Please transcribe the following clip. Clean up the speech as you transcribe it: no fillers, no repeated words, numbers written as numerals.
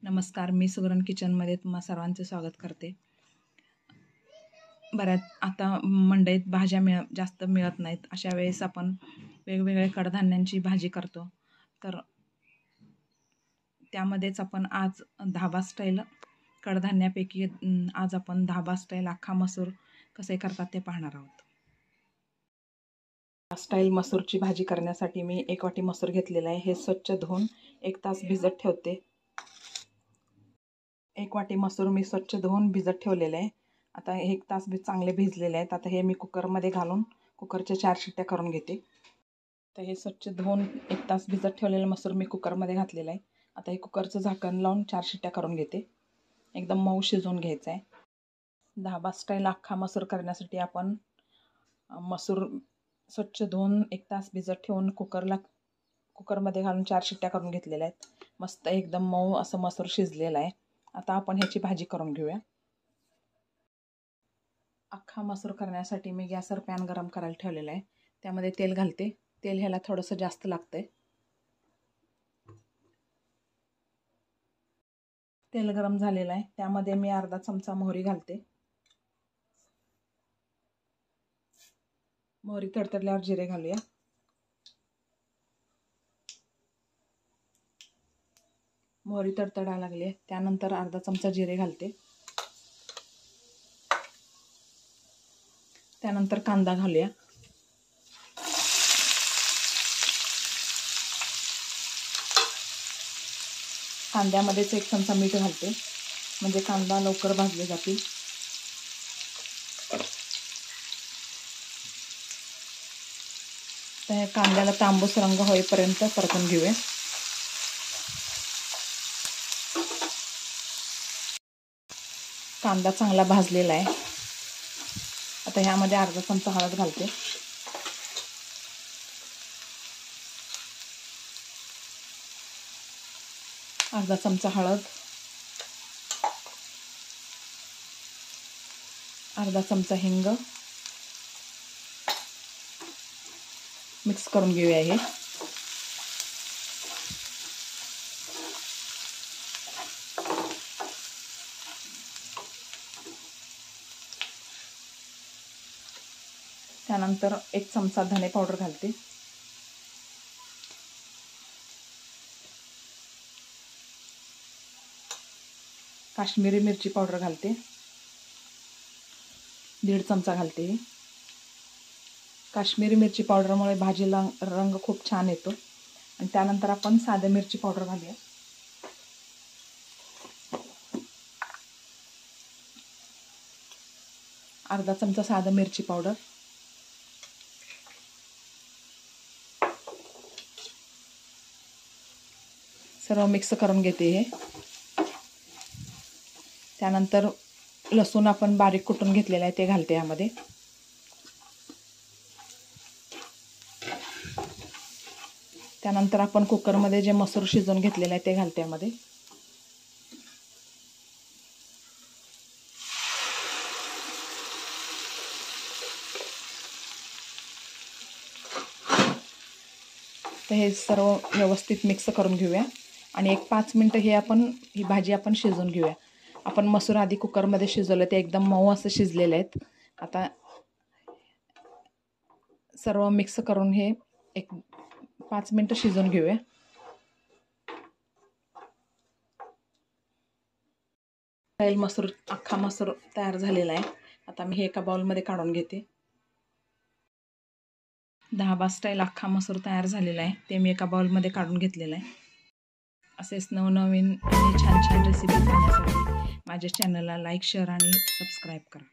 नमस्कार, मी सुगरण किचनमध्ये तुम्हा सर्वांचे स्वागत करते. बऱ्याच आता मंडईत भाज्या जास्त मिळत नाहीत. अशा वेळेस आपण वेगवेगळ्या कडधान्यांची भाजी करतो. तर त्यामध्येच आपण आज धाबा स्टाईल कडधान्यापैकी आज आपण धाबा स्टाईल अख्खा मसूर कसे करतात ते पाहणार आहोत. स्टाईल मसूरची भाजी करण्यासाठी मी 1 वाटी मसूर घेतलेला आहे. हे स्वच्छ धुवून 1 तास भिजत ठेवते. 1 वाटी मसूर मी स्वच्छ धुवून भिजत ठेवलेले आहे. आता 1 तास चांगले भिजलेले आहेत. आता हे मी कुकरमध्ये घालून कुकरच्या 4 शिट्ट्या करून घेते. तर हे स्वच्छ धुवून 1 तास भिजत ठेवलेलं मसूर मी कुकरमध्ये घातलेलं आहे. आता हे कुकरचं झाकण लावून 4 शिट्ट्या करून घेते. एकदम मऊ शिजवून घ्यायचं आहे. धाबा स्टाईल अख्खा मसूर करण्यासाठी आपण मसूर स्वच्छ धुवून 1 तास भिजत ठेवून कुकरमध्ये घालून 4 शिट्ट्या करून घेतलेल्या आहेत. मस्त एकदम मऊ असं मसूर शिजलेलं आहे. आता आपण ह्याची भाजी करून घेऊया. अख्खा मसूर करण्यासाठी मी गॅसवर पॅन गरम करायला ठेवलेला आहे. त्यामध्ये तेल घालते. तेल ह्याला थोडंसं जास्त लागतंय. तेल गरम झालेलं आहे. त्यामध्ये मी अर्धा चमचा मोहरी घालते. मोहरी तडतडल्यावर जिरे घालूया. मोहरी तडतडायला लागली. त्यानंतर अर्धा चमचा जिरे घालते. त्यानंतर कांदा घालूया. कांद्यामध्येच 1 चमचा मीठ घालते, म्हणजे कांदा लवकर भाजले जातील. तर कांद्याला तांबूस रंग होईपर्यंत परतून घेऊया. कांदा चांगला भाजलेला आहे. आता ह्यामध्ये अर्धा चमचा हळद घालते. अर्धा चमचा हळद, अर्धा चमचा हिंग मिक्स करून घेऊया. हे त्यानंतर 1 चमचा धने पावडर घालते. काश्मीरी मिरची पावडर घालते. 1.5 चमचा घालते. काश्मीरी मिरची पावडरमुळे भाजीला रंग खूप छान येतो. आणि त्यानंतर आपण साधी मिरची पावडर घालूया. अर्धा चमचा साधी मिरची पावडर. सर्व मिक्स करून घेते. हे त्यानंतर लसूण आपण बारीक कुटून घेतलेला आहे ते घालते यामध्ये. त्यानंतर आपण कुकरमध्ये जे मसूर शिजवून घेतलेलं आहे ते घालते यामध्ये. तर हे सर्व व्यवस्थित मिक्स करून घेऊया आणि 5 मिनटं ही भाजी आपण शिजवून घेऊया. आपण मसूर आधी कुकरमध्ये शिजवलं, ते एकदम मऊ असं शिजलेले आहेत. आता सर्व मिक्स करून हे 5 मिनटं शिजवून घेऊया. अख्खा मसूर तयार झालेला आहे. आता मी हे एका बाउलमध्ये काढून घेते. धाबा स्टाईल अख्खा मसूर तयार झालेला आहे. ते मी एका बाउलमध्ये काढून घेतलेलं आहे. असेच नवनवीन आणि छान छान रेसिपी पाहण्यासाठी माझ्या चॅनलला लाईक, शेअर आणि सबस्क्राईब करा.